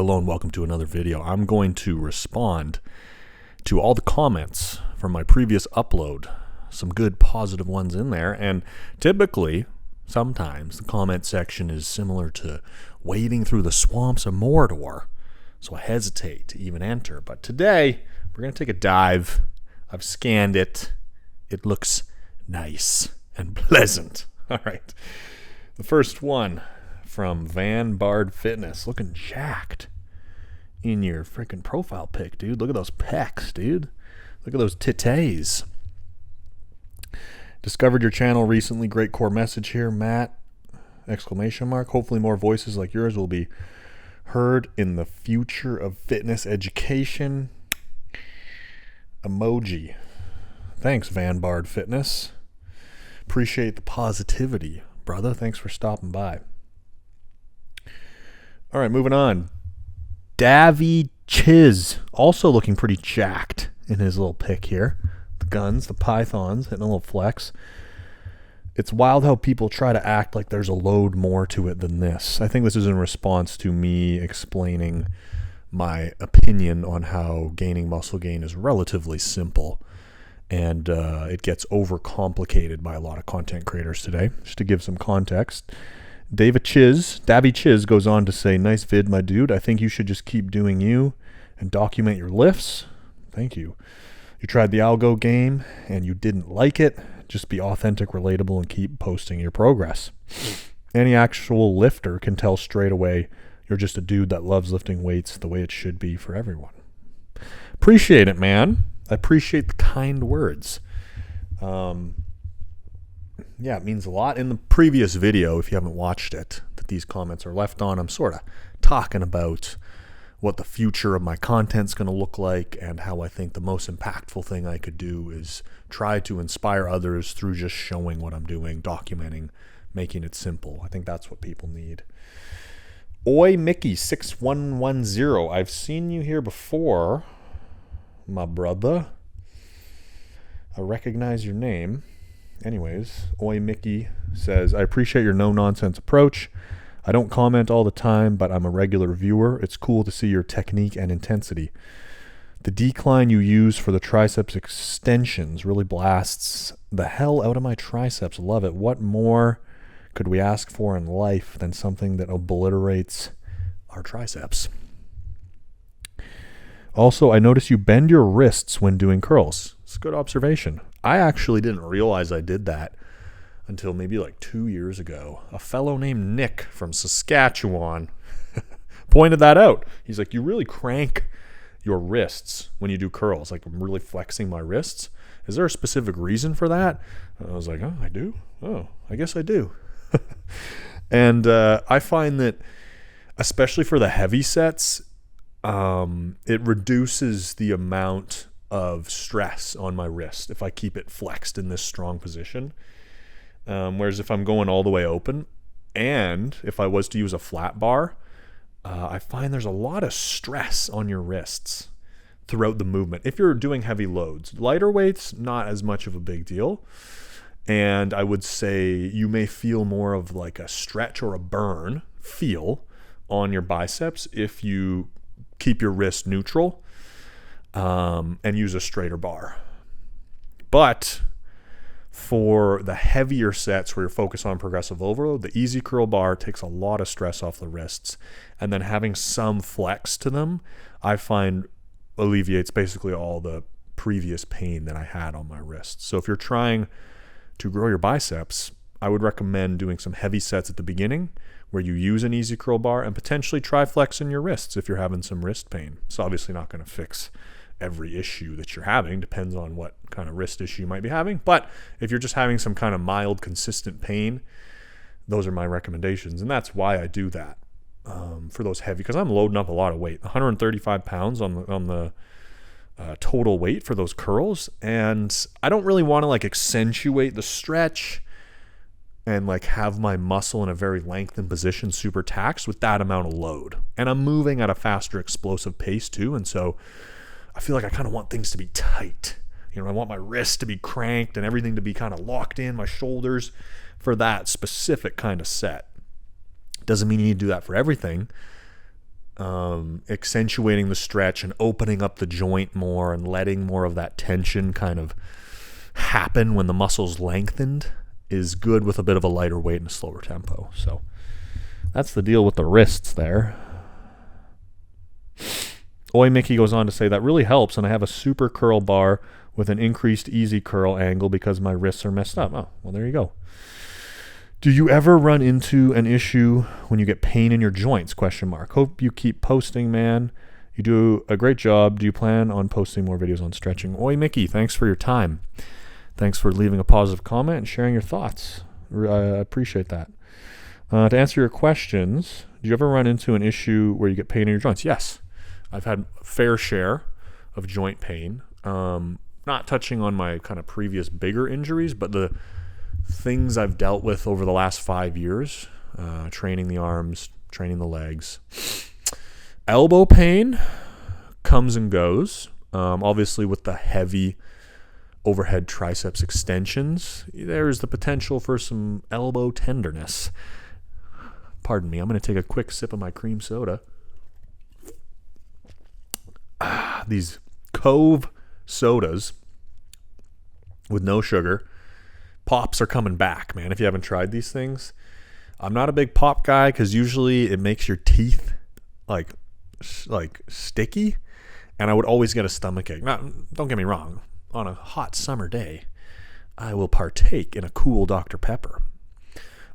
Hello and welcome to another video. I'm going to respond to all the comments from my previous upload. Some good positive ones in there, and typically, sometimes, the comment section is similar to wading through the swamps of Mordor, so I hesitate to even enter. But today, we're going to take a dive. I've scanned it. It looks nice and pleasant. All right. The first one from Van Bard Fitness, looking jacked in your freaking profile pic, dude. Look at those pecs, dude. Look at those titties. Discovered your channel recently. Great core message here, Matt! Exclamation mark. Hopefully more voices like yours will be heard in the future of fitness education. Emoji. Thanks, Van Bard Fitness. Appreciate the positivity, brother. Thanks for stopping by. All right, moving on. Davy Chiz, also looking pretty jacked in his little pic here. The guns, the pythons, hitting a little flex. It's wild how people try to act like there's a load more to it than this. I think this is in response to me explaining my opinion on how gaining muscle gain is relatively simple. And it gets overcomplicated by a lot of content creators today. Just to give some context, Davy Chiz goes on to say, nice vid, my dude. I think you should just keep doing you and document your lifts. Thank you. You tried the algo game and you didn't like it. Just be authentic, relatable, and keep posting your progress. Any actual lifter can tell straight away you're just a dude that loves lifting weights the way it should be for everyone. Appreciate it, man. I appreciate the kind words. Yeah, it means a lot. In the previous video, if you haven't watched it, that these comments are left on, I'm sort of talking about what the future of my content's going to look like and how I think the most impactful thing I could do is try to inspire others through just showing what I'm doing, documenting, making it simple. I think that's what people need. Oi Mickey 6110. I've seen you here before, my brother. I recognize your name. Anyways, Oi Mickey says, I appreciate your no-nonsense approach. I don't comment all the time, but I'm a regular viewer. It's cool to see your technique and intensity. The decline you use for the triceps extensions really blasts the hell out of my triceps. Love it. What more could we ask for in life than something that obliterates our triceps? Also, I notice you bend your wrists when doing curls. It's a good observation. I actually didn't realize I did that until maybe like 2 years ago. A fellow named Nick from Saskatchewan pointed that out. He's like, you really crank your wrists when you do curls. Like, I'm really flexing my wrists. Is there a specific reason for that? And I was like, oh, I do? Oh, I guess I do. And I find that, especially for the heavy sets, it reduces the amount of stress on my wrist if I keep it flexed in this strong position. Whereas if I'm going all the way open, and if I was to use a flat bar, I find there's a lot of stress on your wrists throughout the movement. If you're doing heavy loads, lighter weights, not as much of a big deal. And I would say you may feel more of like a stretch or a burn feel on your biceps if you keep your wrist neutral and use a straighter bar. But for the heavier sets where you're focused on progressive overload, the easy curl bar takes a lot of stress off the wrists. And then having some flex to them, I find alleviates basically all the previous pain that I had on my wrists. So if you're trying to grow your biceps, I would recommend doing some heavy sets at the beginning where you use an easy curl bar and potentially try flexing your wrists if you're having some wrist pain. It's obviously not going to fix every issue that you're having. Depends on what kind of wrist issue you might be having. But if you're just having some kind of mild, consistent pain, those are my recommendations. And that's why I do that for those heavy, because I'm loading up a lot of weight, 135 pounds on the total weight for those curls. And I don't really want to like accentuate the stretch and like have my muscle in a very lengthened position super taxed with that amount of load. And I'm moving at a faster explosive pace too. And so I feel like I kind of want things to be tight. You know, I want my wrists to be cranked and everything to be kind of locked in, my shoulders, for that specific kind of set. Doesn't mean you need to do that for everything. accentuating the stretch and opening up the joint more and letting more of that tension kind of happen when the muscle's lengthened is good with a bit of a lighter weight and a slower tempo. So that's the deal with the wrists there. Oi Mickey goes on to say that really helps, and I have a super curl bar with an increased easy curl angle because my wrists are messed up. Oh, well, there you go. Do you ever run into an issue when you get pain in your joints? ? Hope you keep posting, man. You do a great job. Do you plan on posting more videos on stretching? Oi Mickey, thanks for your time. Thanks for leaving a positive comment and sharing your thoughts. I appreciate that. To answer your questions, do you ever run into an issue where you get pain in your joints? Yes. I've had a fair share of joint pain. Not touching on my kind of previous bigger injuries, but the things I've dealt with over the last 5 years, training the arms, training the legs. Elbow pain comes and goes. Obviously, with the heavy overhead triceps extensions, there's the potential for some elbow tenderness. Pardon me, I'm going to take a quick sip of my cream soda. These Cove sodas with no sugar. Pops are coming back, man, if you haven't tried these things. I'm not a big pop guy because usually it makes your teeth like sticky, and I would always get a stomachache. Don't get me wrong. On a hot summer day, I will partake in a cool Dr. Pepper.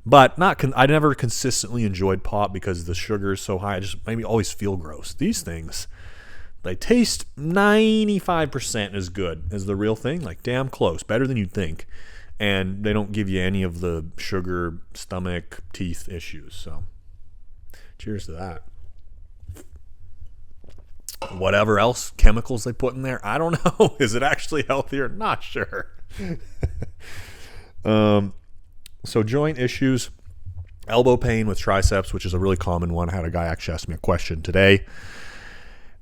But I never consistently enjoyed pop because the sugar is so high. It just made me always feel gross. These things, they taste 95% as good as the real thing, like damn close, better than you'd think. And they don't give you any of the sugar, stomach, teeth issues. So cheers to that. Whatever else chemicals they put in there, I don't know. Is it actually healthier? Not sure. So joint issues, elbow pain with triceps, which is a really common one. I had a guy actually ask me a question today.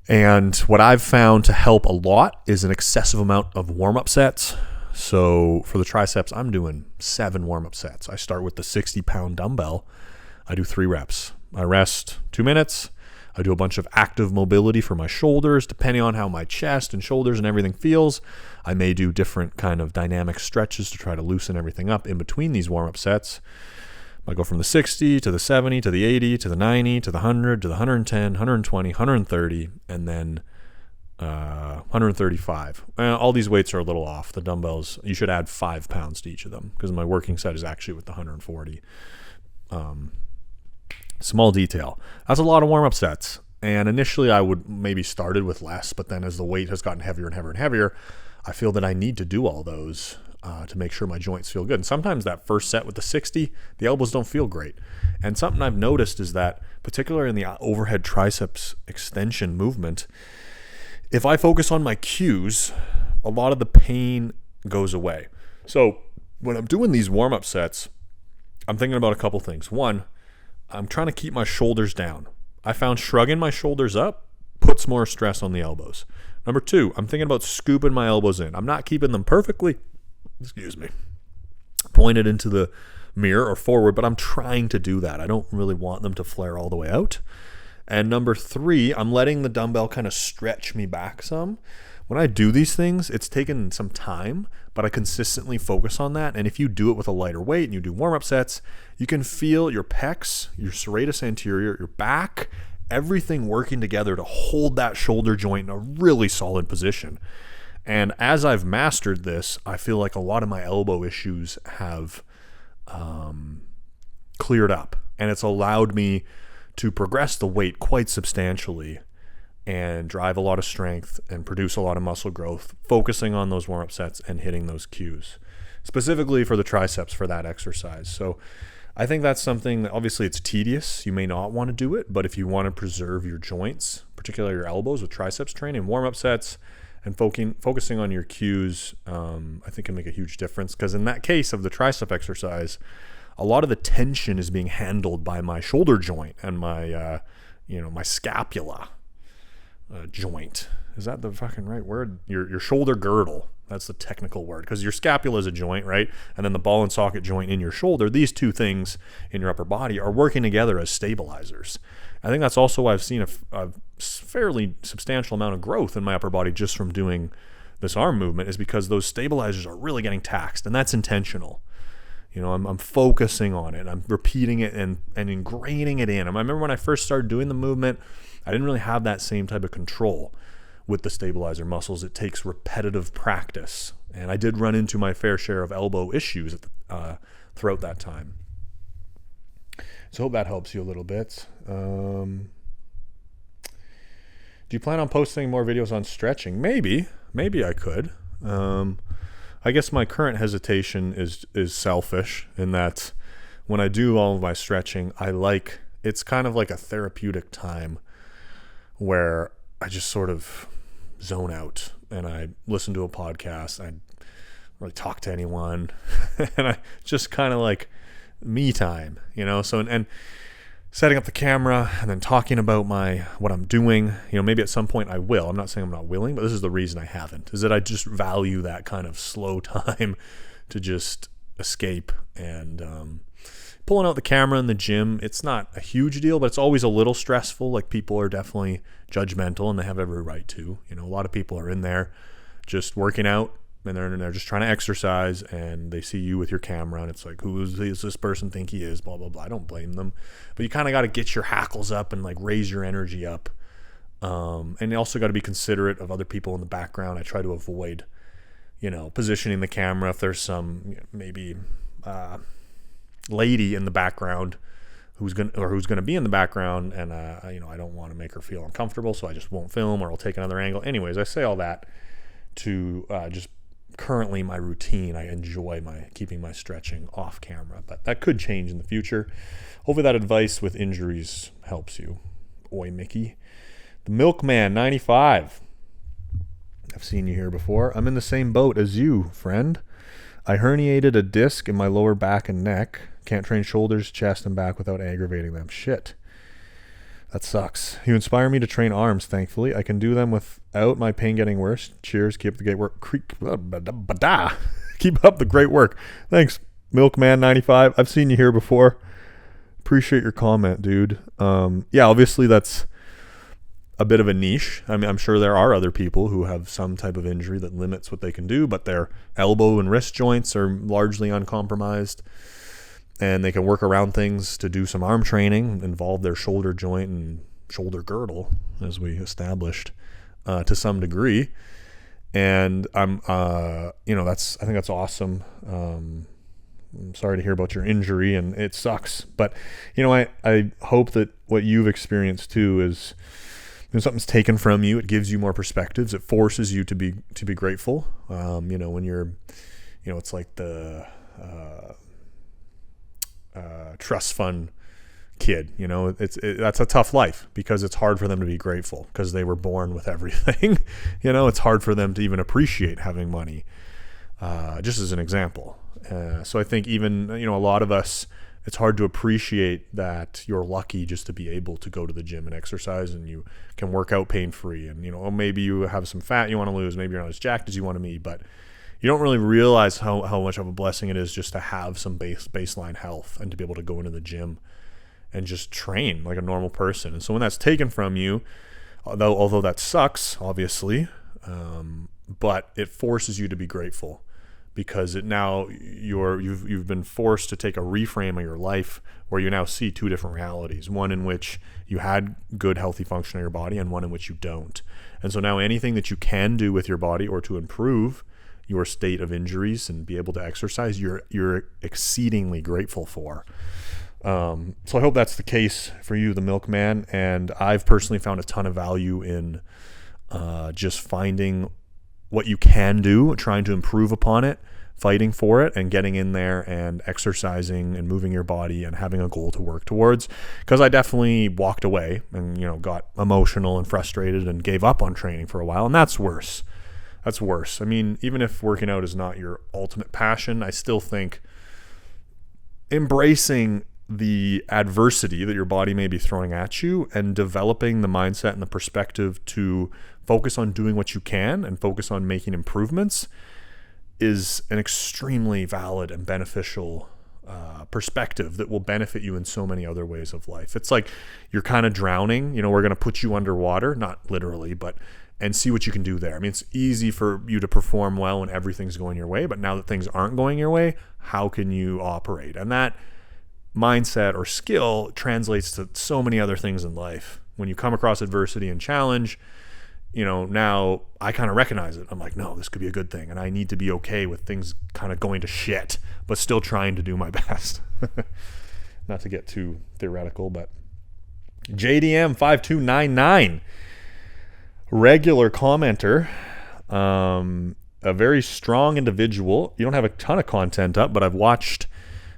And what I've found to help a lot is an excessive amount of warm-up sets. So for the triceps, I'm doing 7 warm-up sets. I start with the 60-pound dumbbell. I do 3 reps. I rest 2 minutes. I do a bunch of active mobility for my shoulders, depending on how my chest and shoulders and everything feels. I may do different kind of dynamic stretches to try to loosen everything up in between these warm-up sets. I go from the 60 to the 70 to the 80 to the 90 to the 100 to the 110, 120, 130, and then 135. All these weights are a little off. The dumbbells, you should add 5 pounds to each of them because my working set is actually with the 140. Small detail. That's a lot of warm-up sets. And initially I would maybe started with less, but then as the weight has gotten heavier and heavier and heavier, I feel that I need to do all those to make sure my joints feel good. And sometimes that first set with the 60, the elbows don't feel great. And something I've noticed is that, particularly in the overhead triceps extension movement, if I focus on my cues, a lot of the pain goes away. So when I'm doing these warm-up sets, I'm thinking about a couple things. One, I'm trying to keep my shoulders down. I found shrugging my shoulders up puts more stress on the elbows. Number 2, I'm thinking about scooping my elbows in. I'm not keeping them perfectly, pointed into the mirror or forward, but I'm trying to do that. I don't really want them to flare all the way out. And number 3, I'm letting the dumbbell kind of stretch me back some. When I do these things, it's taken some time, but I consistently focus on that. And if you do it with a lighter weight and you do warm-up sets, you can feel your pecs, your serratus anterior, your back, everything working together to hold that shoulder joint in a really solid position. And as I've mastered this, I feel like a lot of my elbow issues have cleared up. And it's allowed me to progress the weight quite substantially and drive a lot of strength and produce a lot of muscle growth, focusing on those warm-up sets and hitting those cues, specifically for the triceps for that exercise. So I think that's something that obviously it's tedious. You may not want to do it, but if you want to preserve your joints, particularly your elbows with triceps training, warm-up sets, and focusing on your cues, I think can make a huge difference. Because in that case of the tricep exercise, a lot of the tension is being handled by my shoulder joint and my, my scapula joint. Is that the fucking right word? Your shoulder girdle. That's the technical word, because your scapula is a joint, right? And then the ball and socket joint in your shoulder. These two things in your upper body are working together as stabilizers. I think that's also why I've seen a fairly substantial amount of growth in my upper body just from doing this arm movement, is because those stabilizers are really getting taxed, and that's intentional. I'm focusing on it. I'm repeating it and ingraining it in. I remember when I first started doing the movement, I didn't really have that same type of control with the stabilizer muscles. It takes repetitive practice. And I did run into my fair share of elbow issues throughout that time. So I hope that helps you a little bit. Do you plan on posting more videos on stretching? Maybe I could. I guess my current hesitation is selfish in that when I do all of my stretching, it's kind of like a therapeutic time where I just sort of zone out and I listen to a podcast. I don't really talk to anyone and I just kind of like me time, so, and setting up the camera and then talking about what I'm doing, maybe at some point I will. I'm not saying I'm not willing, but this is the reason I haven't, is that I just value that kind of slow time to just escape. And pulling out the camera in the gym, it's not a huge deal, but it's always a little stressful. Like, people are definitely judgmental, and they have every right to. A lot of people are in there just working out, and they're just trying to exercise, and they see you with your camera, and it's like, who is this person think he is, blah, blah, blah. I don't blame them. But you kind of got to get your hackles up and like raise your energy up. And you also got to be considerate of other people in the background. I try to avoid, positioning the camera if there's some maybe lady in the background who's gonna be in the background, and I don't want to make her feel uncomfortable, so I just won't film, or I'll take another angle. Anyways, I say all that to just currently my routine. I enjoy keeping my stretching off camera, but that could change in the future. Hopefully that advice with injuries helps you. Oi, Mickey. The Milkman 95. I've seen you here before. I'm in the same boat as you, friend. I herniated a disc in my lower back and neck. Can't train shoulders, chest, and back without aggravating them. Shit. That sucks. You inspire me to train arms, thankfully. I can do them without my pain getting worse. Cheers. Keep up the great work. Keep up the great work. Thanks, Milkman95. I've seen you here before. Appreciate your comment, dude. Yeah, obviously that's a bit of a niche. I mean, I'm sure there are other people who have some type of injury that limits what they can do, but their elbow and wrist joints are largely uncompromised, and they can work around things to do some arm training, involve their shoulder joint and shoulder girdle, as we established, to some degree. And I think that's awesome. I'm sorry to hear about your injury, and it sucks, but I hope that what you've experienced too is, when something's taken from you, it gives you more perspectives. It forces you to be grateful. When you're, it's like the trust fund kid. That's a tough life, because it's hard for them to be grateful because they were born with everything. It's hard for them to even appreciate having money. Just as an example. So I think even a lot of us, it's hard to appreciate that you're lucky just to be able to go to the gym and exercise, and you can work out pain-free, and maybe you have some fat you want to lose, maybe you're not as jacked as you want to be, but you don't really realize how much of a blessing it is just to have some baseline health and to be able to go into the gym and just train like a normal person. And so when that's taken from you, although that sucks, obviously, but it forces you to be grateful, because you've been forced to take a reframe of your life where you now see two different realities, one in which you had good healthy function in your body and one in which you don't. And so now anything that you can do with your body or to improve your state of injuries and be able to exercise, you're exceedingly grateful for. So I hope that's the case for you, the Milkman. And I've personally found a ton of value in just finding what you can do, trying to improve upon it, fighting for it, and getting in there and exercising and moving your body and having a goal to work towards. Because I definitely walked away and got emotional and frustrated and gave up on training for a while, and that's worse. I mean, even if working out is not your ultimate passion, I still think embracing the adversity that your body may be throwing at you and developing the mindset and the perspective to focus on doing what you can and focus on making improvements is an extremely valid and beneficial perspective that will benefit you in so many other ways of life. It's like you're kind of drowning. We're going to put you underwater, not literally, but and see what you can do there. I mean, it's easy for you to perform well when everything's going your way, but now that things aren't going your way, how can you operate? And that mindset or skill translates to so many other things in life. When you come across adversity and challenge, now I kind of recognize it. I'm like, no, this could be a good thing. And I need to be okay with things kind of going to shit, but still trying to do my best. Not to get too theoretical, but JDM5299, regular commenter, a very strong individual. You don't have a ton of content up, but I've watched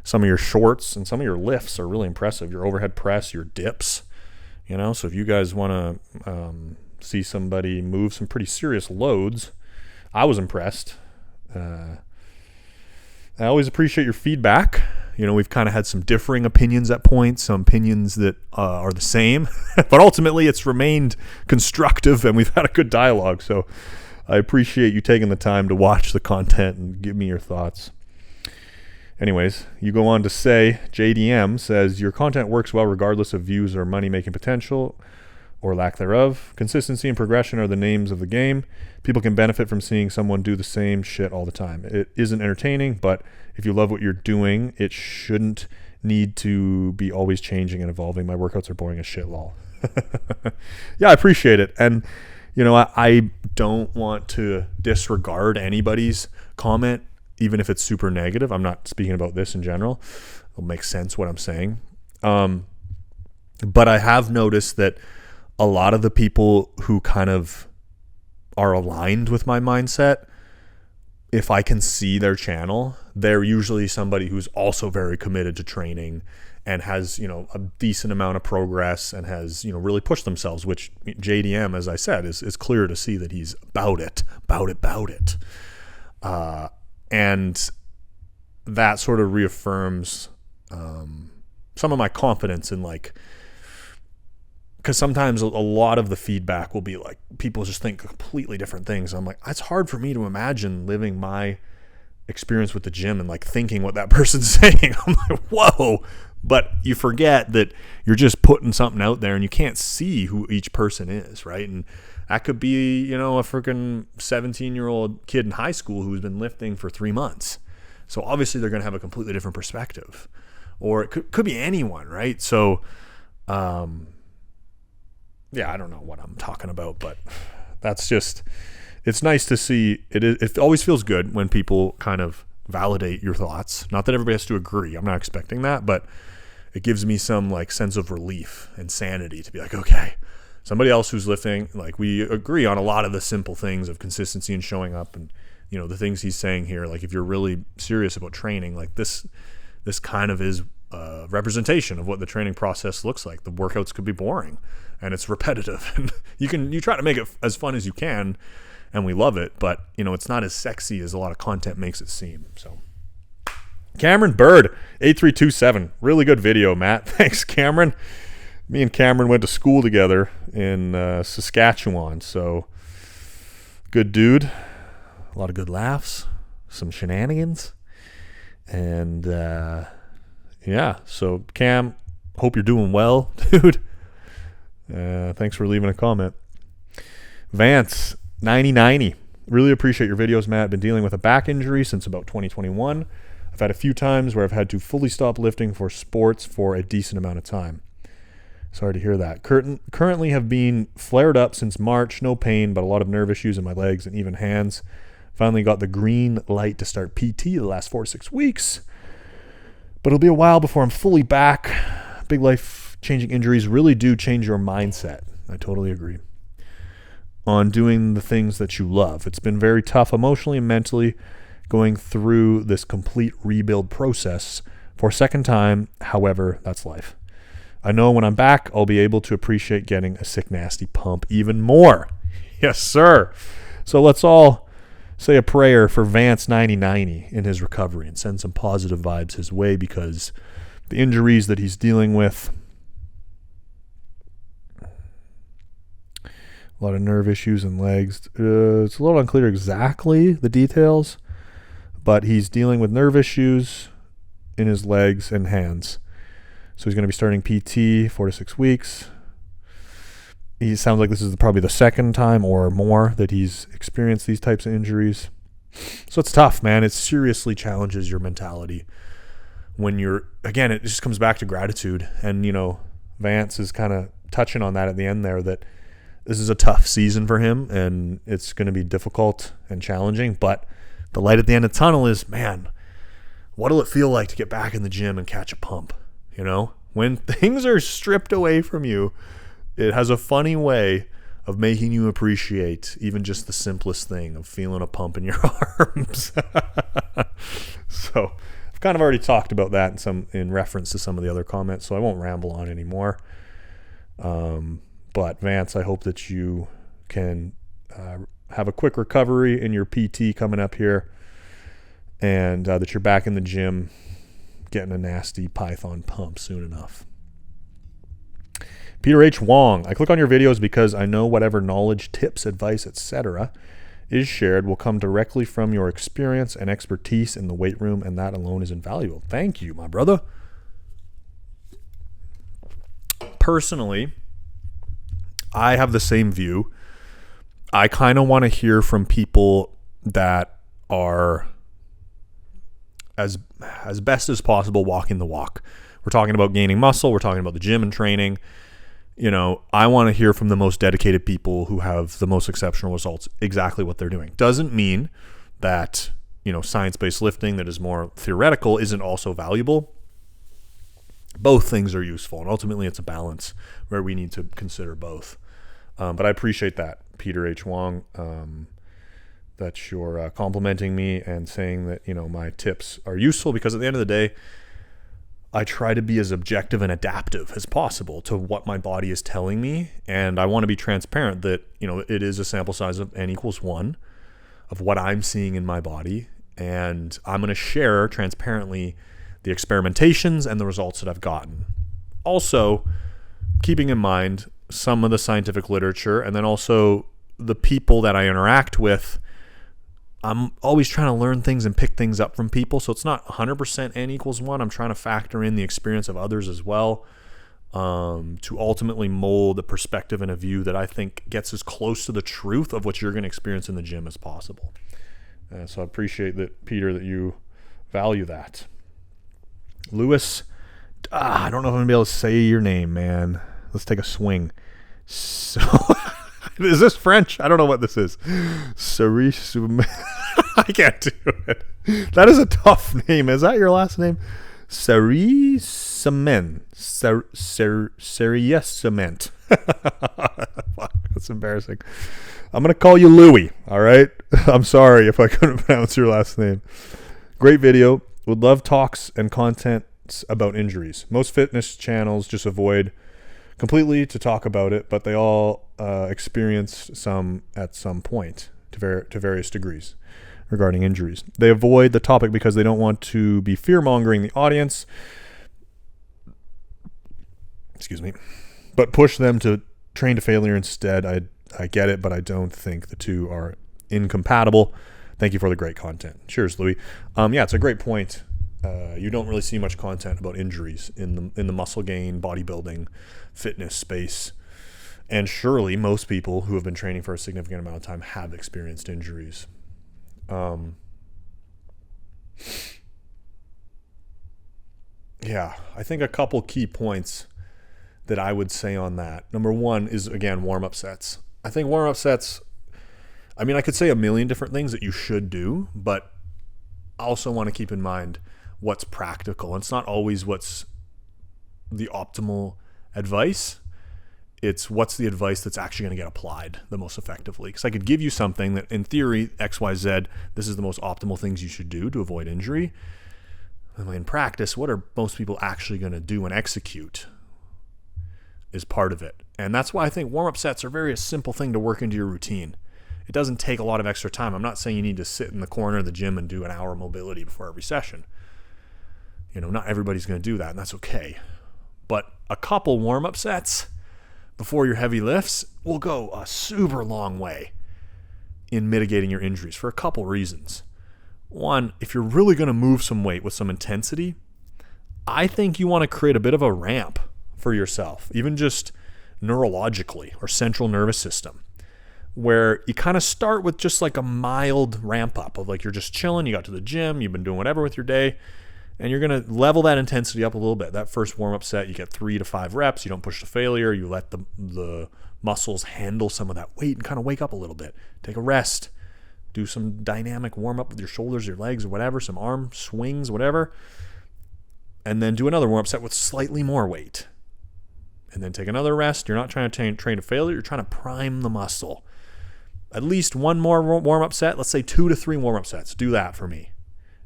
some of your shorts, and some of your lifts are really impressive. Your overhead press, your dips, so if you guys want to see somebody move some pretty serious loads, I was impressed. I always appreciate your feedback. We've kind of had some differing opinions at points, some opinions that are the same, but ultimately it's remained constructive and we've had a good dialogue. So I appreciate you taking the time to watch the content and give me your thoughts. Anyways, you go on to say, JDM says, your content works well regardless of views or money-making potential or lack thereof. Consistency and progression are the names of the game. People can benefit from seeing someone do the same shit all the time. It isn't entertaining, but if you love what you're doing, it shouldn't need to be always changing and evolving. My workouts are boring as shit, lol. Yeah, I appreciate it. And, I don't want to disregard anybody's comment, even if it's super negative. I'm not speaking about this in general. It'll make sense what I'm saying. But I have noticed that a lot of the people who kind of are aligned with my mindset, if I can see their channel, they're usually somebody who's also very committed to training and has, a decent amount of progress and has, really pushed themselves, which JDM, as I said, is clear to see that he's about it. And that sort of reaffirms some of my confidence in because sometimes a lot of the feedback will be like people just think completely different things. I'm like, it's hard for me to imagine living my experience with the gym and thinking what that person's saying. I'm like, whoa. But you forget that you're just putting something out there and you can't see who each person is, right? And that could be, a freaking 17-year-old kid in high school who's been lifting for 3 months. So obviously they're going to have a completely different perspective. Or it could be anyone, right? So, yeah, I don't know what I'm talking about, but that's just, it's nice to see. It always feels good when people kind of validate your thoughts. Not that everybody has to agree. I'm not expecting that, but it gives me some sense of relief and sanity to be like, okay, somebody else who's lifting, we agree on a lot of the simple things of consistency and showing up and, the things he's saying here. If you're really serious about training, this kind of is a representation of what the training process looks like. The workouts could be boring and it's repetitive and you try to make it as fun as you can and we love it, but it's not as sexy as a lot of content makes it seem. So Cameron Bird 8327, really good video, Matt. Thanks, Cameron. Me and Cameron went to school together in Saskatchewan, so good dude. A lot of good laughs, some shenanigans, and yeah. So Cam, hope you're doing well, dude. Thanks for leaving a comment. Vance 9090, really appreciate your videos, Matt. Been dealing with a back injury since about 2021. I've had a few times where I've had to fully stop lifting for sports for a decent amount of time. Sorry to hear that. Currently have been flared up since March. No pain, but a lot of nerve issues in my legs and even hands. Finally got the green light to start PT the last 4 to 6 weeks. But it'll be a while before I'm fully back. Big life-changing injuries really do change your mindset. I totally agree. On doing the things that you love. It's been very tough emotionally and mentally going through this complete rebuild process for a second time. However, that's life. I know when I'm back, I'll be able to appreciate getting a sick, nasty pump even more. Yes, sir. So let's all say a prayer for Vance 9090 in his recovery and send some positive vibes his way, because the injuries that he's dealing with, a lot of nerve issues in legs. It's a little unclear exactly the details, but he's dealing with nerve issues in his legs and hands. So he's going to be starting PT 4 to 6 weeks. He sounds like this is probably the second time or more that he's experienced these types of injuries. So it's tough, man. It seriously challenges your mentality when you're, again, it just comes back to gratitude. And, Vance is kind of touching on that at the end there, that this is a tough season for him and it's going to be difficult and challenging. But the light at the end of the tunnel is, man, what'll it feel like to get back in the gym and catch a pump? When things are stripped away from you, it has a funny way of making you appreciate even just the simplest thing of feeling a pump in your arms. So I've kind of already talked about that in reference to some of the other comments, so I won't ramble on anymore. But Vance, I hope that you can have a quick recovery in your PT coming up here, and that you're back in the gym getting a nasty Python pump soon enough. Peter H. Wong, I click on your videos because I know whatever knowledge, tips, advice, etc. is shared will come directly from your experience and expertise in the weight room, and that alone is invaluable. Thank you, my brother. Personally, I have the same view. I kind of want to hear from people that are as best as possible walking the walk. We're talking about gaining muscle. We're talking about the gym and training. I want to hear from the most dedicated people who have the most exceptional results, exactly what they're doing. Doesn't mean that, science-based lifting that is more theoretical isn't also valuable. Both things are useful, and ultimately it's a balance where we need to consider both. But I appreciate that, Peter H. Wong, that you're complimenting me and saying that, my tips are useful, because at the end of the day, I try to be as objective and adaptive as possible to what my body is telling me. And I want to be transparent that, it is a sample size of n equals 1 of what I'm seeing in my body. And I'm going to share transparently the experimentations and the results that I've gotten. Also, keeping in mind some of the scientific literature, and then also the people that I interact with. I'm always trying to learn things and pick things up from people. So it's not 100% n equals 1. I'm trying to factor in the experience of others as well, to ultimately mold a perspective and a view that I think gets as close to the truth of what you're going to experience in the gym as possible. So I appreciate that, Peter, that you value that. Lewis, I don't know if I'm going to be able to say your name, man. Let's take a swing. So, is this French? I don't know what this is. I can't do it. That is a tough name. Is that your last name? Seriesement. Seriesement. Fuck, that's embarrassing. I'm going to call you Louie, all right? I'm sorry if I couldn't pronounce your last name. Great video. Would love talks and content about injuries. Most fitness channels just avoid completely to talk about it, but they all experience some at some point to various degrees regarding injuries. They avoid the topic because they don't want to be fear-mongering the audience, but push them to train to failure instead. I get it, but I don't think the two are incompatible. Thank you for the great content. Cheers, Louis. Yeah, it's a great point. You don't really see much content about injuries in the muscle gain, bodybuilding, fitness space. And surely most people who have been training for a significant amount of time have experienced injuries. Yeah, I think a couple key points that I would say on that. Number one is, again, warm-up sets. I think warm-up sets, I could say a million different things that you should do, but I also want to keep in mind what's practical. It's not always what's the optimal advice. It's what's the advice that's actually going to get applied the most effectively. Because I could give you something that, in theory, XYZ, this is the most optimal things you should do to avoid injury. In practice, what are most people actually going to do and execute is part of it. And that's why I think warm-up sets are a very simple thing to work into your routine. It doesn't take a lot of extra time. I'm not saying you need to sit in the corner of the gym and do an hour mobility before every session. Not everybody's going to do that, and that's okay. But a couple warm-up sets before your heavy lifts will go a super long way in mitigating your injuries for a couple reasons. One, if you're really going to move some weight with some intensity, I think you want to create a bit of a ramp for yourself, even just neurologically or central nervous system, where you kind of start with just like a mild ramp up of like you're just chilling, you got to the gym, you've been doing whatever with your day, and you're going to level that intensity up a little bit. That first warm-up set, you get 3 to 5 reps. You don't push to failure. You let the muscles handle some of that weight and kind of wake up a little bit. Take a rest. Do some dynamic warm-up with your shoulders, your legs, or whatever, some arm swings, whatever. And then do another warm-up set with slightly more weight. And then take another rest. You're not trying to train to failure. You're trying to prime the muscle. At least one more warm-up set. Let's say 2 to 3 warm-up sets. Do that for me.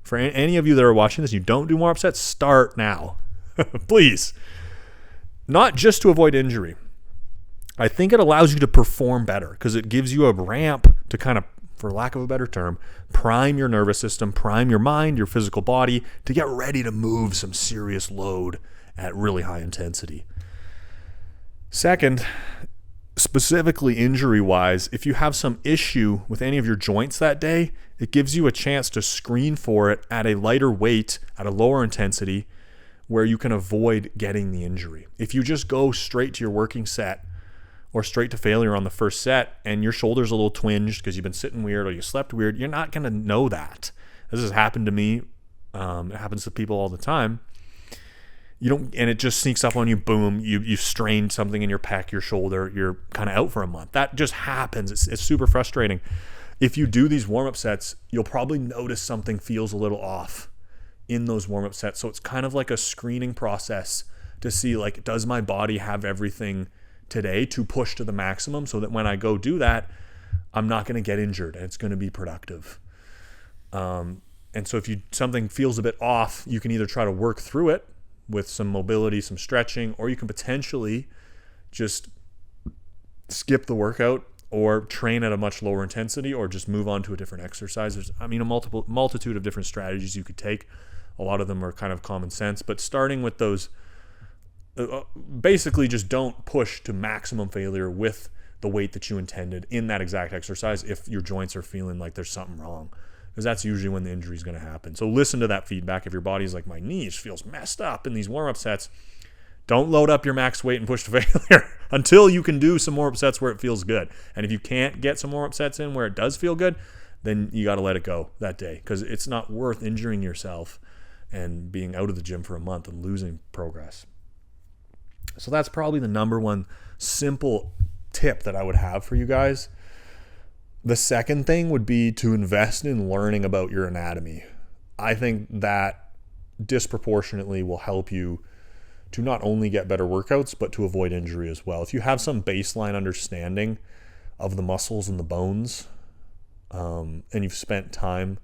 For any of you that are watching this, you don't do warm-up sets, start now. Please. Not just to avoid injury. I think it allows you to perform better because it gives you a ramp to kind of, for lack of a better term, prime your nervous system, prime your mind, your physical body to get ready to move some serious load at really high intensity. Second, specifically injury-wise, if you have some issue with any of your joints that day, it gives you a chance to screen for it at a lighter weight, at a lower intensity, where you can avoid getting the injury. If you just go straight to your working set or straight to failure on the first set and your shoulder's a little twinged because you've been sitting weird or you slept weird, you're not going to know that. This has happened to me. It happens to people all the time. You don't, and it just sneaks up on you. Boom! You strained something in your pec, your shoulder. You're kind of out for a month. That just happens. It's super frustrating. If you do these warm-up sets, you'll probably notice something feels a little off in those warm-up sets. So it's kind of like a screening process to see, like, does my body have everything today to push to the maximum so that when I go do that, I'm not going to get injured and it's going to be productive. And so if something feels a bit off, you can either try to work through it with some mobility, some stretching, or you can potentially just skip the workout or train at a much lower intensity or just move on to a different exercise. There's, a multitude of different strategies you could take. A lot of them are kind of common sense, but starting with those, basically just don't push to maximum failure with the weight that you intended in that exact exercise if your joints are feeling like there's something wrong. Because that's usually when the injury is going to happen. So listen to that feedback. If your body's like, my knee feels messed up in these warm-up sets, don't load up your max weight and push to failure until you can do some warm-up sets where it feels good. And if you can't get some warm-up sets in where it does feel good, then you got to let it go that day because it's not worth injuring yourself and being out of the gym for a month and losing progress. So that's probably the number one simple tip that I would have for you guys. The second thing would be to invest in learning about your anatomy. I think that disproportionately will help you to not only get better workouts, but to avoid injury as well. If you have some baseline understanding of the muscles and the bones, and you've spent time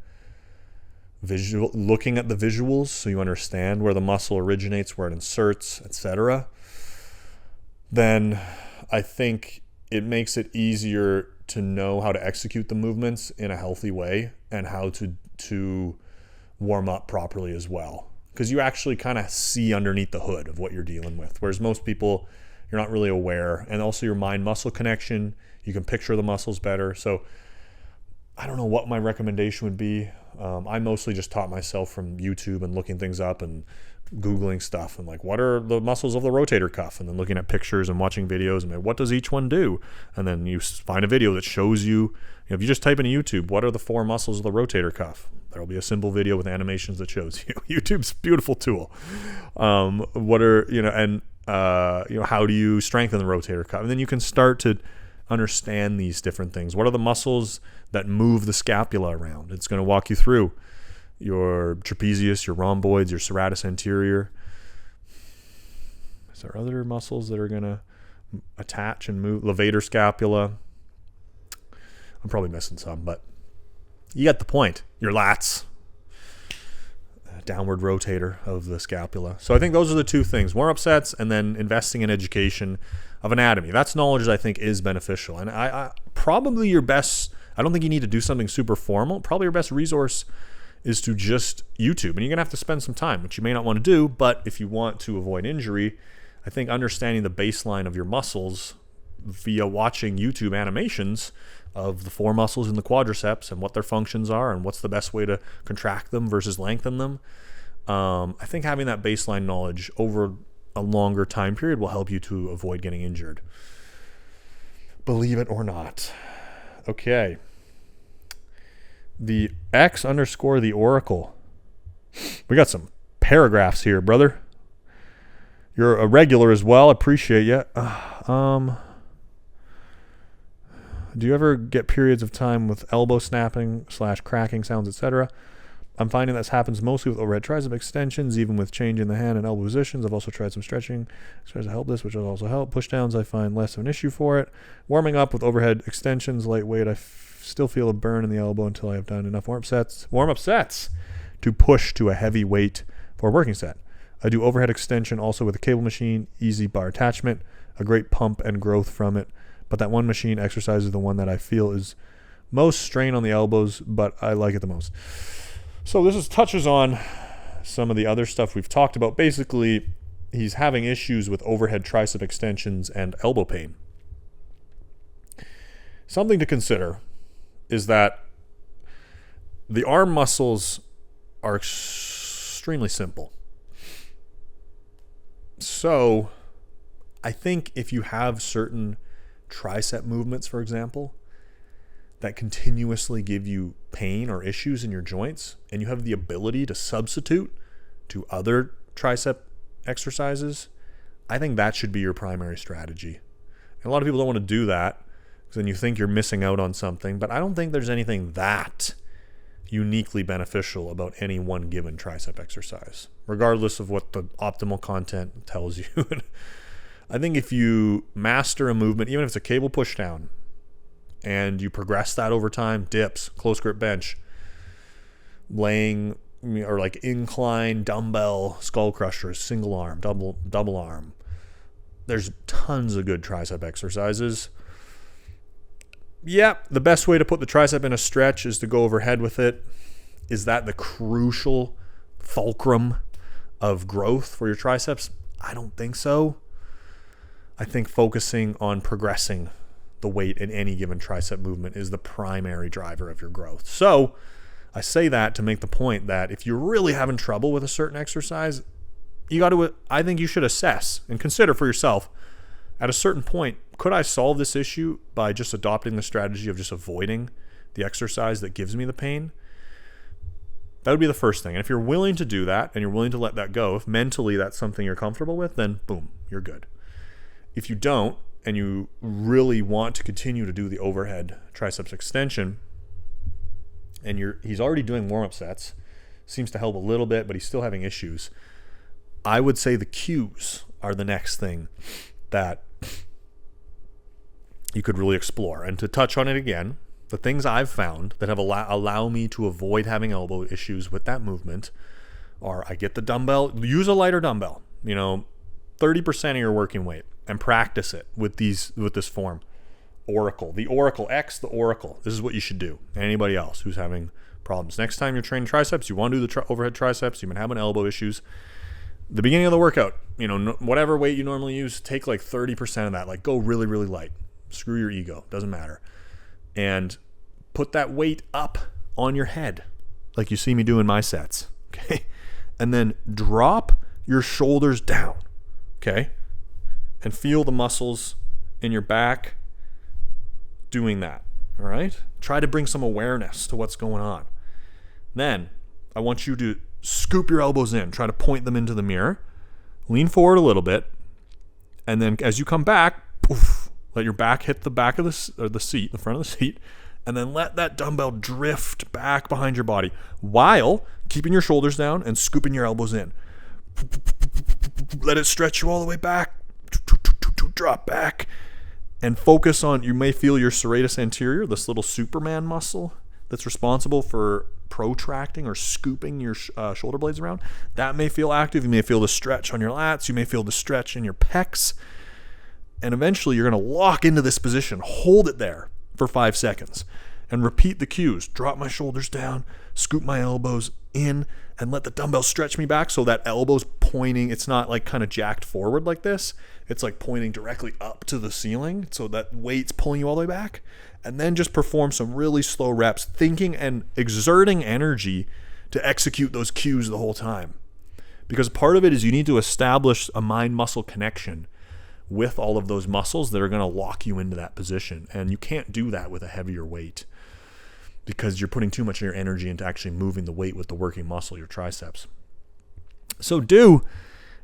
looking at the visuals so you understand where the muscle originates, where it inserts, etc., then I think it makes it easier to know how to execute the movements in a healthy way and how to warm up properly as well. Because you actually kind of see underneath the hood of what you're dealing with. Whereas most people, you're not really aware. And also your mind-muscle connection, you can picture the muscles better. So I don't know what my recommendation would be. I mostly just taught myself from YouTube and looking things up and Googling stuff and like, what are the muscles of the rotator cuff? And then looking at pictures and watching videos and what does each one do? And then you find a video that shows you, if you just type into YouTube, what are the 4 muscles of the rotator cuff? There'll be a simple video with animations that shows you. YouTube's a beautiful tool. What are, how do you strengthen the rotator cuff? And then you can start to understand these different things. What are the muscles that move the scapula around? It's going to walk you through your trapezius, your rhomboids, your serratus anterior. Is there other muscles that are going to attach and move? Levator scapula. I'm probably missing some, but you get the point. Your lats, downward rotator of the scapula. So I think those are the two things: warm-up sets and then investing in education of anatomy. That's knowledge that I think is beneficial. And I probably your best, I don't think you need to do something super formal. Probably your best resource is to just YouTube. And you're going to have to spend some time, which you may not want to do. But if you want to avoid injury, I think understanding the baseline of your muscles via watching YouTube animations of the 4 muscles in the quadriceps and what their functions are and what's the best way to contract them versus lengthen them I think having that baseline knowledge over a longer time period will help you to avoid getting injured. Believe it or not. Okay. The X_the Oracle. We got some paragraphs here, brother. You're a regular as well. Appreciate you. Do you ever get periods of time with elbow snapping / cracking sounds, etc.? I'm finding this happens mostly with overhead tricep extensions, even with change in the hand and elbow positions. I've also tried some stretching to help this, which will also help. Push downs, I find less of an issue for it. Warming up with overhead extensions, lightweight, I still feel a burn in the elbow until I have done enough warm-up sets to push to a heavy weight for a working set. I do overhead extension also with a cable machine, easy bar attachment, a great pump and growth from it. But that one machine exercise is the one that I feel is most strain on the elbows, but I like it the most. So this touches on some of the other stuff we've talked about. Basically, he's having issues with overhead tricep extensions and elbow pain. Something to consider is that the arm muscles are extremely simple. So I think if you have certain tricep movements, for example, that continuously give you pain or issues in your joints, and you have the ability to substitute to other tricep exercises, I think that should be your primary strategy. And a lot of people don't want to do that because then you think you're missing out on something, but I don't think there's anything that uniquely beneficial about any one given tricep exercise, regardless of what the optimal content tells you. I think if you master a movement, even if it's a cable push down, and you progress that over time, dips, close grip bench, laying or like incline dumbbell skull crushers, single arm, double arm. There's tons of good tricep exercises. Yeah, the best way to put the tricep in a stretch is to go overhead with it. Is that the crucial fulcrum of growth for your triceps? I don't think so. I think focusing on progressing the weight in any given tricep movement is the primary driver of your growth. So I say that to make the point that if you're really having trouble with a certain exercise, I think you should assess and consider for yourself at a certain point, could I solve this issue by just adopting the strategy of just avoiding the exercise that gives me the pain? That would be the first thing. And if you're willing to do that and you're willing to let that go, if mentally that's something you're comfortable with, then boom, you're good. If you don't, and you really want to continue to do the overhead triceps extension, and he's already doing warm-up sets, seems to help a little bit, but he's still having issues, I would say the cues are the next thing that you could really explore. And to touch on it again, the things I've found that have allow me to avoid having elbow issues with that movement are I get the dumbbell, use a lighter dumbbell, 30% of your working weight, and practice it with this form. Oracle. The Oracle. The Oracle. This is what you should do. Anybody else who's having problems. Next time you're training triceps, you want to do the overhead triceps, you've been having elbow issues. The beginning of the workout, whatever weight you normally use, take like 30% of that. Like go really, really light. Screw your ego. Doesn't matter. And put that weight up on your head like you see me do in my sets. Okay. And then drop your shoulders down. Okay. And feel the muscles in your back doing that, all right? Try to bring some awareness to what's going on. Then I want you to scoop your elbows in, try to point them into the mirror, lean forward a little bit, and then as you come back, poof, let your back hit the back of the seat, the front of the seat, and then let that dumbbell drift back behind your body while keeping your shoulders down and scooping your elbows in. Let it stretch you all the way back. Drop back and focus on, you may feel your serratus anterior, this little Superman muscle that's responsible for protracting or scooping your shoulder blades around. That may feel active. You may feel the stretch on your lats. You may feel the stretch in your pecs. And eventually you're going to lock into this position. Hold it there for 5 seconds and repeat the cues. Drop my shoulders down, scoop my elbows in, and let the dumbbell stretch me back so that elbow's pointing. It's not like kind of jacked forward like this. It's like pointing directly up to the ceiling so that weight's pulling you all the way back. And then just perform some really slow reps, thinking and exerting energy to execute those cues the whole time. Because part of it is you need to establish a mind-muscle connection with all of those muscles that are going to lock you into that position. And you can't do that with a heavier weight because you're putting too much of your energy into actually moving the weight with the working muscle, your triceps. So do,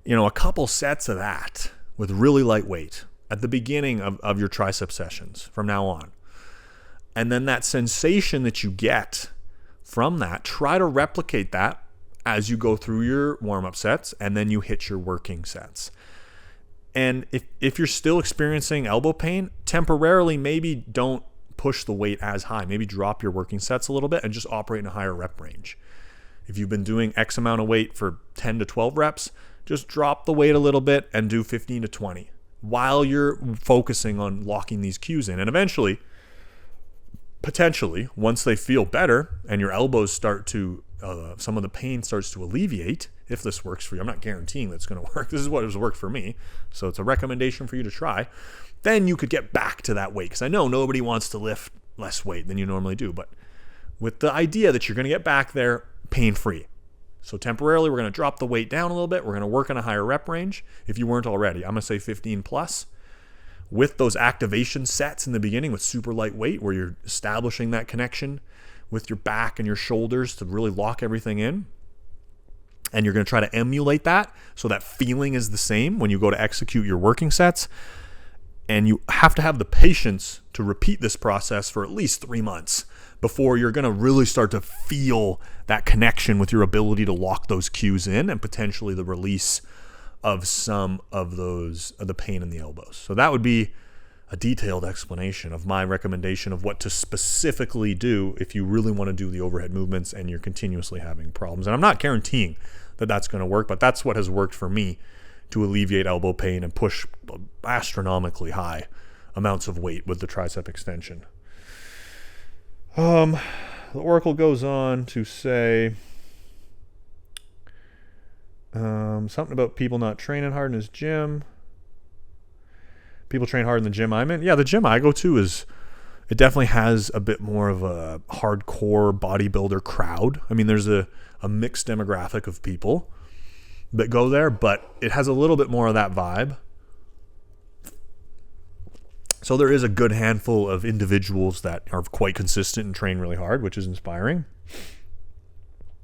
a couple sets of that with really light weight at the beginning of your tricep sessions from now on. And then that sensation that you get from that, try to replicate that as you go through your warm-up sets and then you hit your working sets. And if you're still experiencing elbow pain, temporarily maybe don't push the weight as high. Maybe drop your working sets a little bit and just operate in a higher rep range. If you've been doing X amount of weight for 10 to 12 reps, just drop the weight a little bit and do 15 to 20 while you're focusing on locking these cues in. And eventually, potentially, once they feel better and your elbows start to, some of the pain starts to alleviate, if this works for you. I'm not guaranteeing that's going to work. This is what has worked for me. So it's a recommendation for you to try. Then you could get back to that weight. Because I know nobody wants to lift less weight than you normally do. But with the idea that you're going to get back there pain-free. So temporarily, we're going to drop the weight down a little bit. We're going to work in a higher rep range. If you weren't already, I'm going to say 15 plus. With those activation sets in the beginning with super light weight, where you're establishing that connection with your back and your shoulders to really lock everything in. And you're going to try to emulate that so that feeling is the same when you go to execute your working sets. And you have to have the patience to repeat this process for at least 3 months before you're going to really start to feel that connection with your ability to lock those cues in and potentially the release of some of the pain in the elbows. So that would be a detailed explanation of my recommendation of what to specifically do if you really want to do the overhead movements and you're continuously having problems. And I'm not guaranteeing that that's going to work, but that's what has worked for me to alleviate elbow pain and push astronomically high amounts of weight with the tricep extension. The oracle goes on to say something about people not training hard in his gym. People train hard in the gym I'm in. Yeah, the gym I go to it definitely has a bit more of a hardcore bodybuilder crowd. I mean, there's a mixed demographic of people that go there, but it has a little bit more of that vibe. So there is a good handful of individuals that are quite consistent and train really hard, which is inspiring.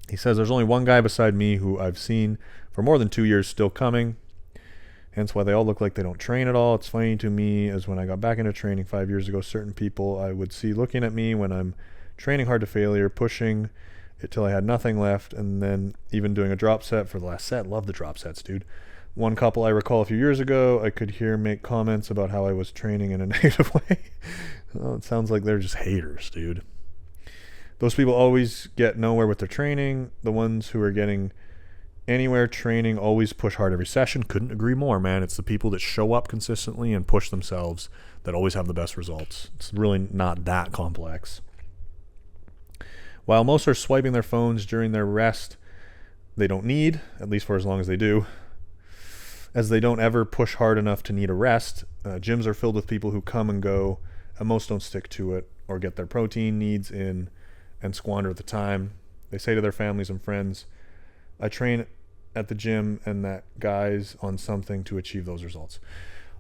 He says, there's only one guy beside me who I've seen for more than 2 years still coming. Hence why they all look like they don't train at all. It's funny to me as when I got back into training 5 years ago, certain people I would see looking at me when I'm training hard to failure, pushing it till I had nothing left, and then even doing a drop set for the last set. Love the drop sets, dude. One couple I recall a few years ago, I could hear make comments about how I was training in a negative way. Well, it sounds like they're just haters, dude. Those people always get nowhere with their training. The ones who are getting anywhere training always push hard every session. Couldn't agree more, man. It's the people that show up consistently and push themselves that always have the best results. It's really not that complex. While most are swiping their phones during their rest, they don't need, at least for as long as they do, as they don't ever push hard enough to need a rest. Gyms are filled with people who come and go, and most don't stick to it or get their protein needs in and squander the time. They say to their families and friends, I train at the gym and that guy's on something to achieve those results.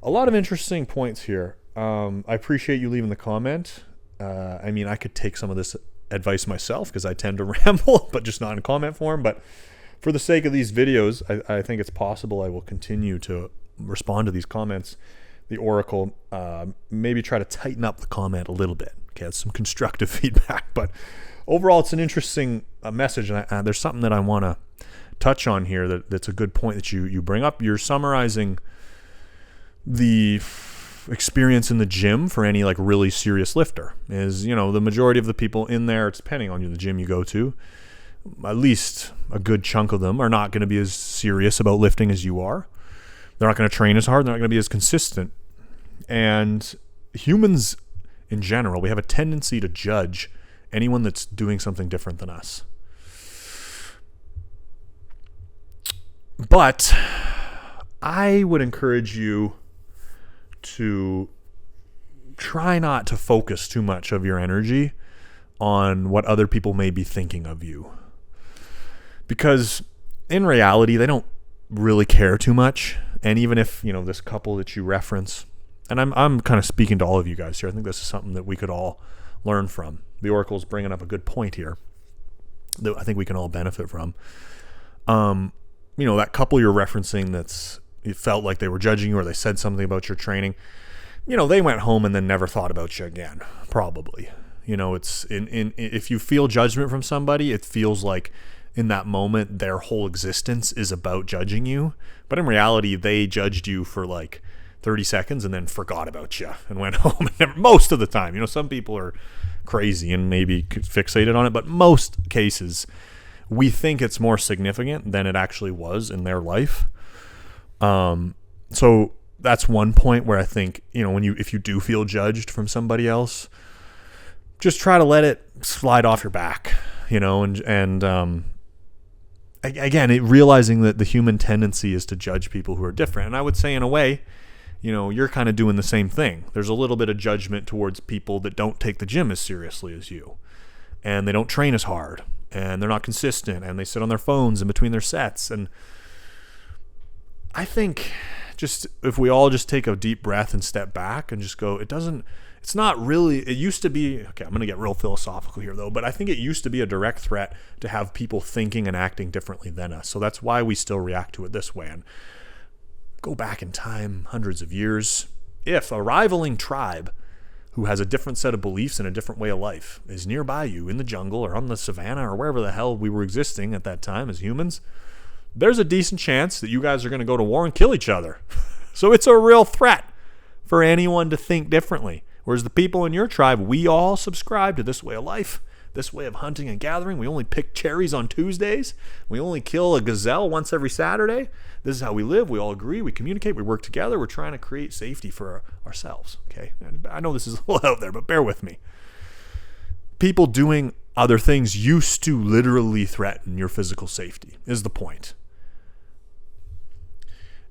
A lot of interesting points here. I appreciate you leaving the comment. I mean, I could take some of this advice myself because I tend to ramble, but just not in comment form. But for the sake of these videos, I think it's possible I will continue to respond to these comments. The oracle, maybe try to tighten up the comment a little bit. Okay, that's some constructive feedback. But overall, it's an interesting message, and there's something that I want to touch on here that's a good point that you bring up. You're summarizing the experience in the gym for any like really serious lifter. Is, the majority of the people in there, it's depending on the gym you go to, at least a good chunk of them are not going to be as serious about lifting as you are. They're not going to train as hard. They're not going to be as consistent. And humans in general, we have a tendency to judge anyone that's doing something different than us. But I would encourage you to try not to focus too much of your energy on what other people may be thinking of you. Because in reality, they don't really care too much. And even if, this couple that you reference, and I'm kind of speaking to all of you guys here, I think this is something that we could all learn from. The Oracle's bringing up a good point here that I think we can all benefit from. That couple you're referencing it felt like they were judging you or they said something about your training. They went home and then never thought about you again, probably. It's if you feel judgment from somebody, it feels like in that moment their whole existence is about judging you. But in reality, they judged you for like 30 seconds and then forgot about you and went home. And never, most of the time, some people are crazy and maybe fixated on it, but most cases we think it's more significant than it actually was in their life. So that's one point where I think, if you do feel judged from somebody else, just try to let it slide off your back, again, realizing that the human tendency is to judge people who are different. And I would say in a way, you're kind of doing the same thing. There's a little bit of judgment towards people that don't take the gym as seriously as you, and they don't train as hard, and they're not consistent, and they sit on their phones in between their sets. And I think just if we all just take a deep breath and step back and just go, it's not really, it used to be, okay, I'm going to get real philosophical here though, but I think it used to be a direct threat to have people thinking and acting differently than us. So that's why we still react to it this way. And go back in time, hundreds of years, if a rivaling tribe who has a different set of beliefs and a different way of life is nearby you in the jungle or on the savannah or wherever the hell we were existing at that time as humans, there's a decent chance that you guys are going to go to war and kill each other. So it's a real threat for anyone to think differently. Whereas the people in your tribe, we all subscribe to this way of life, this way of hunting and gathering. We only pick cherries on Tuesdays. We only kill a gazelle once every Saturday. This is how we live. We all agree. We communicate. We work together. We're trying to create safety for ourselves. Okay, I know this is a little out there, but bear with me. People doing other things used to literally threaten your physical safety, is the point.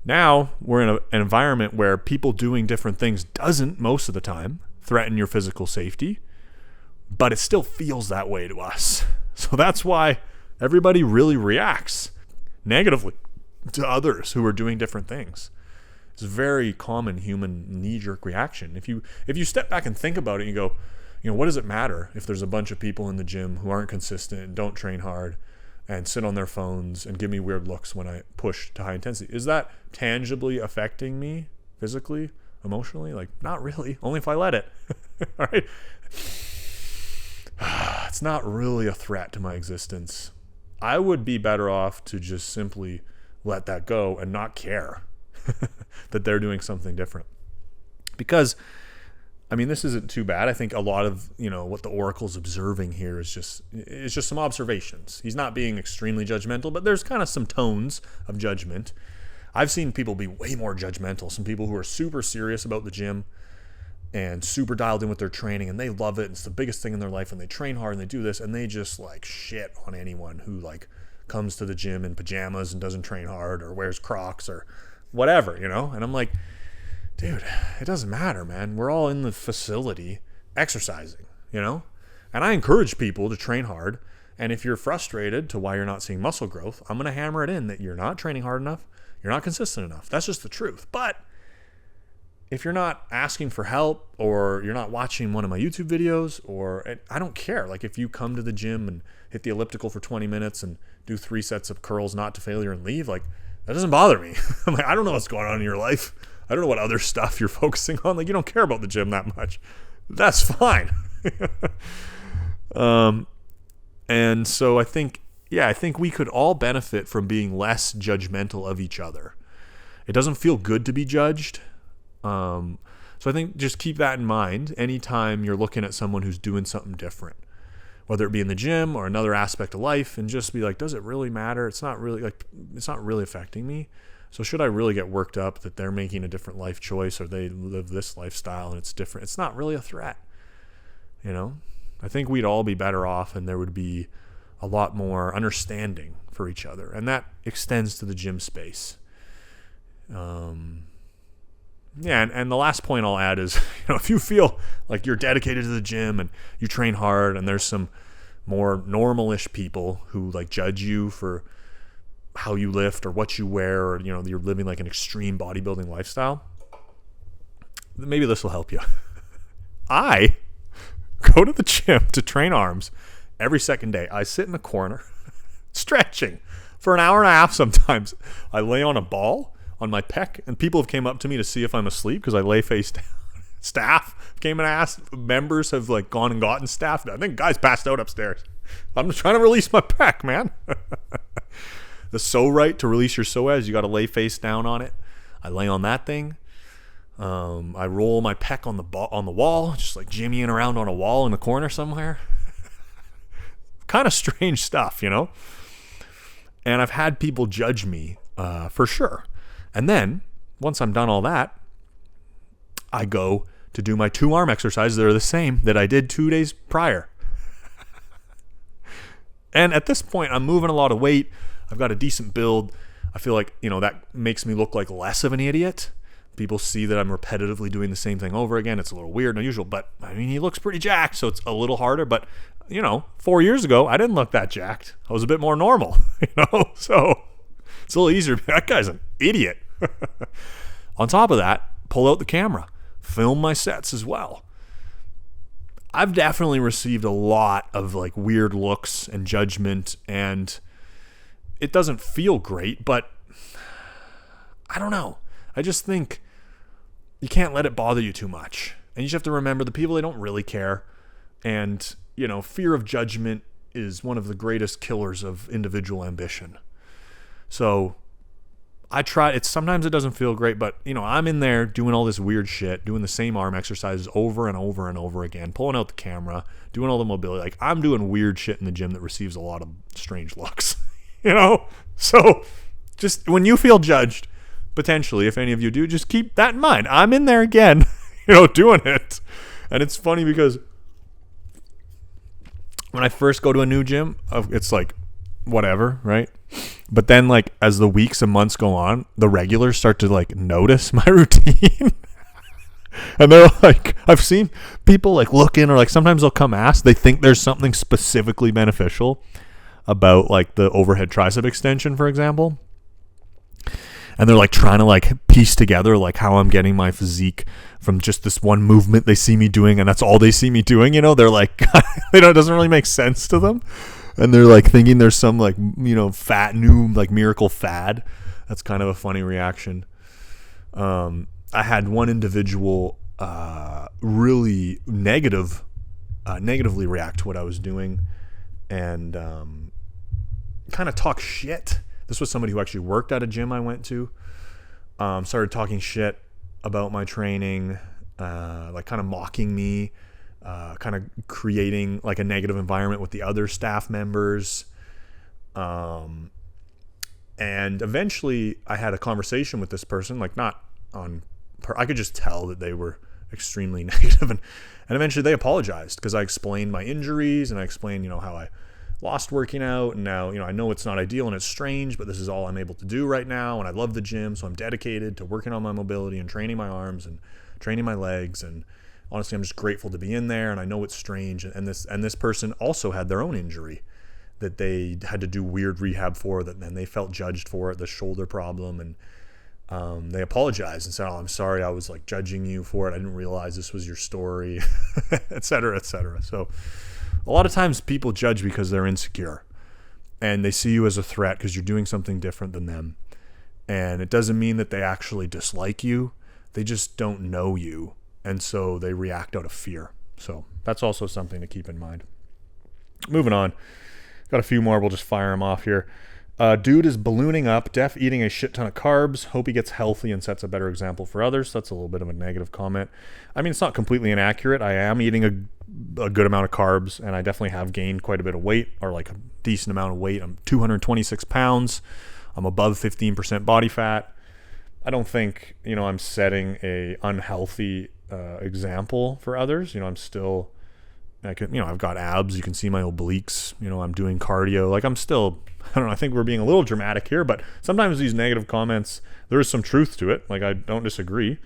Now we're in an environment where people doing different things doesn't, most of the time, threaten your physical safety, but it still feels that way to us. So that's why everybody really reacts negatively to others who are doing different things. It's a very common human knee-jerk reaction. If you step back and think about it, you go, what does it matter if there's a bunch of people in the gym who aren't consistent and don't train hard and sit on their phones and give me weird looks when I push to high intensity? Is that tangibly affecting me physically, emotionally? Like, not really, only if I let it. All right. It's not really a threat to my existence. I would be better off to just simply let that go and not care that they're doing something different. Because, this isn't too bad. I think a lot of, what the Oracle's observing here is just some observations. He's not being extremely judgmental, but there's kind of some tones of judgment. I've seen people be way more judgmental. Some people who are super serious about the gym and super dialed in with their training, and they love it. It's the biggest thing in their life, and they train hard and they do this, and they just shit on anyone who comes to the gym in pajamas and doesn't train hard or wears Crocs or whatever, And I'm like, dude, it doesn't matter, man. We're all in the facility exercising, And I encourage people to train hard. And if you're frustrated to why you're not seeing muscle growth, I'm going to hammer it in that you're not training hard enough. You're not consistent enough. That's just the truth. But if you're not asking for help or you're not watching one of my YouTube videos, or I don't care. If you come to the gym and hit the elliptical for 20 minutes and do 3 sets of curls not to failure and leave, that doesn't bother me. I'm I don't know what's going on in your life. I don't know what other stuff you're focusing on. You don't care about the gym that much. That's fine. And so I think we could all benefit from being less judgmental of each other. It doesn't feel good to be judged. So I think just keep that in mind anytime you're looking at someone who's doing something different, whether it be in the gym or another aspect of life, and just be does it really matter? It's not really affecting me. So should I really get worked up that they're making a different life choice or they live this lifestyle and it's different? It's not really a threat. I think we'd all be better off and there would be a lot more understanding for each other. And that extends to the gym space. And the last point I'll add is, if you feel like you're dedicated to the gym and you train hard and there's some more normal-ish people who judge you for how you lift or what you wear, or, you're living like an extreme bodybuilding lifestyle, maybe this will help you. I go to the gym to train arms every second day. I sit in the corner stretching for an hour and a half sometimes. I lay on a ball on my pec, and people have came up to me to see if I'm asleep because I lay face down. Staff came and asked. Members have like gone and gotten staff. I think guys passed out upstairs. I'm just trying to release my pec, man. The right to release your psoas, you got to lay face down on it. I lay on that thing. I roll my pec on the wall, just like jimmying around on a wall in the corner somewhere. Kind of strange stuff, And I've had people judge me for sure. And then once I'm done all that, I go to do my 2 arm exercises that are the same that I did 2 days prior. And at this point, I'm moving a lot of weight. I've got a decent build. I feel like, that makes me look like less of an idiot. People see that I'm repetitively doing the same thing over again. It's a little weird and unusual, but I mean, he looks pretty jacked, so it's a little harder. But, 4 years ago, I didn't look that jacked. I was a bit more normal, so it's a little easier. That guy's an idiot. On top of that, pull out the camera, film my sets as well. I've definitely received a lot of like weird looks and judgment, and it doesn't feel great, but I don't know. I just think you can't let it bother you too much. And you just have to remember the people, they don't really care. And, fear of judgment is one of the greatest killers of individual ambition. So I try, sometimes it doesn't feel great, but I'm in there doing all this weird shit, doing the same arm exercises over and over and over again, pulling out the camera, doing all the mobility. Like, I'm doing weird shit in the gym that receives a lot of strange looks, So just when you feel judged, potentially, if any of you do, just keep that in mind. I'm in there again, doing it. And it's funny because when I first go to a new gym, it's like, whatever, right? But then, like, as the weeks and months go on, the regulars start to like notice my routine. And they're like, I've seen people like look in, or like sometimes they'll come ask, they think there's something specifically beneficial about like the overhead tricep extension, for example. And they're like trying to like piece together like how I'm getting my physique from just this one movement they see me doing, and that's all they see me doing. They're like, it doesn't really make sense to them. And they're like thinking there's some like, fat new like miracle fad. That's kind of a funny reaction. I had one individual really negatively react to what I was doing, and kind of talk shit. This was somebody who actually worked at a gym I went to. Started talking shit about my training, like kind of mocking me. Kind of creating like a negative environment with the other staff members. And eventually I had a conversation with this person, like not on, I could just tell that they were extremely negative, and eventually they apologized because I explained my injuries, and I explained, how I lost working out, and now, I know it's not ideal and it's strange, but this is all I'm able to do right now, and I love the gym, so I'm dedicated to working on my mobility and training my arms and training my legs, and honestly, I'm just grateful to be in there, and I know it's strange. And this person also had their own injury that they had to do weird rehab for, that then they felt judged for it, the shoulder problem, and they apologized and said, "Oh, I'm sorry, I was like judging you for it. I didn't realize this was your story," et cetera, et cetera. So a lot of times people judge because they're insecure, and they see you as a threat because you're doing something different than them. And it doesn't mean that they actually dislike you. They just don't know you. And so they react out of fear. So that's also something to keep in mind. Moving on. Got a few more. We'll just fire them off here. Dude is ballooning up, def eating a shit ton of carbs. Hope he gets healthy and sets a better example for others. That's a little bit of a negative comment. I mean, it's not completely inaccurate. I am eating a good amount of carbs, and I definitely have gained quite a bit of weight, or like a decent amount of weight. I'm 226 pounds. I'm above 15% body fat. I don't think, I'm setting a unhealthy example for others. I'm still, I've got abs. You can see my obliques. I'm doing cardio. Like, I'm still, I don't know. I think we're being a little dramatic here, but sometimes these negative comments, there is some truth to it. Like, I don't disagree.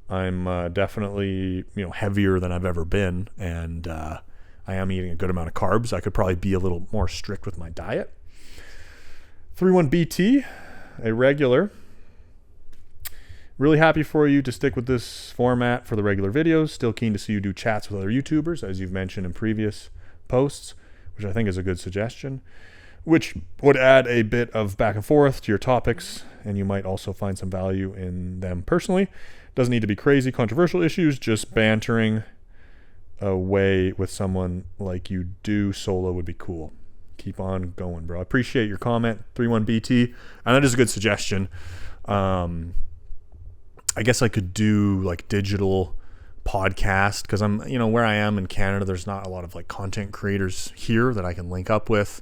I'm definitely, heavier than I've ever been, and I am eating a good amount of carbs. I could probably be a little more strict with my diet. 31BT, a regular. Really happy for you to stick with this format for the regular videos. Still keen to see you do chats with other YouTubers, as you've mentioned in previous posts, which I think is a good suggestion, which would add a bit of back and forth to your topics, and you might also find some value in them personally. Doesn't need to be crazy controversial issues, just bantering away with someone like you do solo would be cool. Keep on going, bro. I appreciate your comment, 31BT, and that is a good suggestion. I guess I could do like digital podcast because I'm, where I am in Canada, there's not a lot of like content creators here that I can link up with.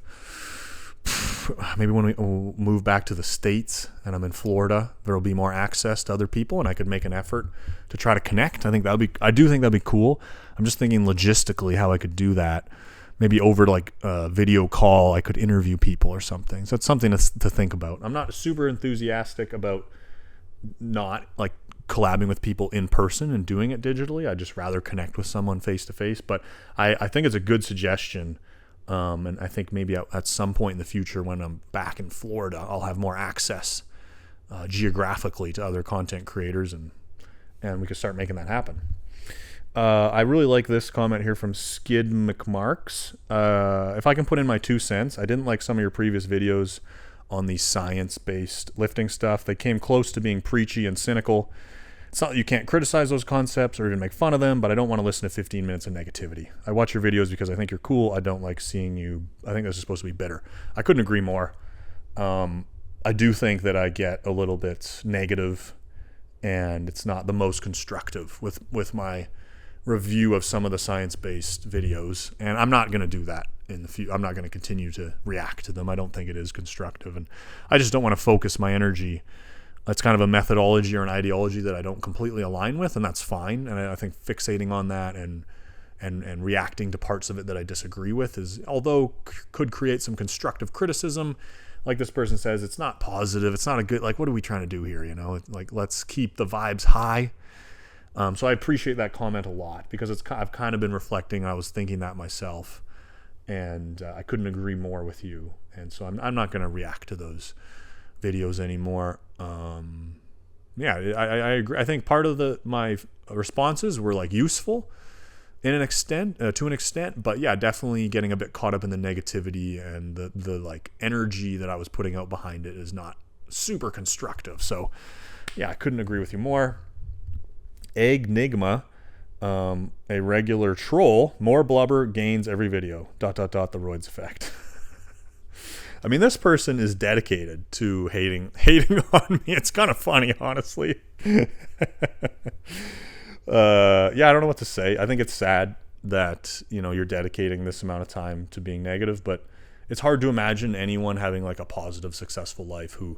Maybe when we move back to the States and I'm in Florida, there'll be more access to other people and I could make an effort to try to connect. I do think that'd be cool. I'm just thinking logistically how I could do that. Maybe over like a video call, I could interview people or something. So that's something to think about. I'm not super enthusiastic about not like collabing with people in person and doing it digitally. I'd just rather connect with someone face to face, but I think it's a good suggestion. And I think maybe at some point in the future when I'm back in Florida, I'll have more access geographically to other content creators and we can start making that happen. I really like this comment here from Skid McMarks. If I can put in my 2 cents, I didn't like some of your previous videos on the science-based lifting stuff. They came close to being preachy and cynical. It's not that you can't criticize those concepts or even make fun of them, but I don't want to listen to 15 minutes of negativity. I watch your videos because I think you're cool. I don't like seeing you. I think this is supposed to be bitter. I couldn't agree more. I do think that I get a little bit negative and it's not the most constructive with my review of some of the science-based videos. And I'm not going to do that in the future. I'm not going to continue to react to them. I don't think it is constructive. And I just don't want to focus my energy. That's kind of a methodology or an ideology that I don't completely align with, and that's fine. And I think fixating on that and reacting to parts of it that I disagree with is, although could create some constructive criticism, like this person says, it's not positive. It's not a good, like, what are we trying to do here? Like, let's keep the vibes high. So I appreciate that comment a lot because I've kind of been reflecting. I was thinking that myself, and I couldn't agree more with you. And so I'm not going to react to those videos anymore. I agree. I think part of my responses were like useful to an extent, but yeah, definitely getting a bit caught up in the negativity and the like energy that I was putting out behind it is not super constructive. So yeah, I couldn't agree with you more. Eggnigma, a regular troll, more blubber gains every video. ... The roids effect. I mean, this person is dedicated to hating on me. It's kind of funny, honestly. I don't know what to say. I think it's sad that, you're dedicating this amount of time to being negative, but it's hard to imagine anyone having like a positive, successful life who,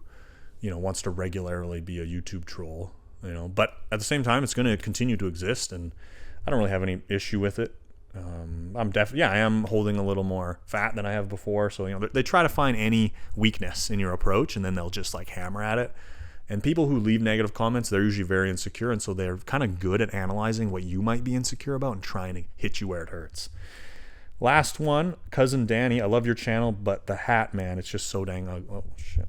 wants to regularly be a YouTube troll, but at the same time, it's going to continue to exist, and I don't really have any issue with it. I am holding a little more fat than I have before. So, they try to find any weakness in your approach and then they'll just like hammer at it. And people who leave negative comments, they're usually very insecure. And so they're kind of good at analyzing what you might be insecure about and trying to hit you where it hurts. Last one, Cousin Danny. I love your channel, but the hat, man, it's just so dang ugly. Oh, shit.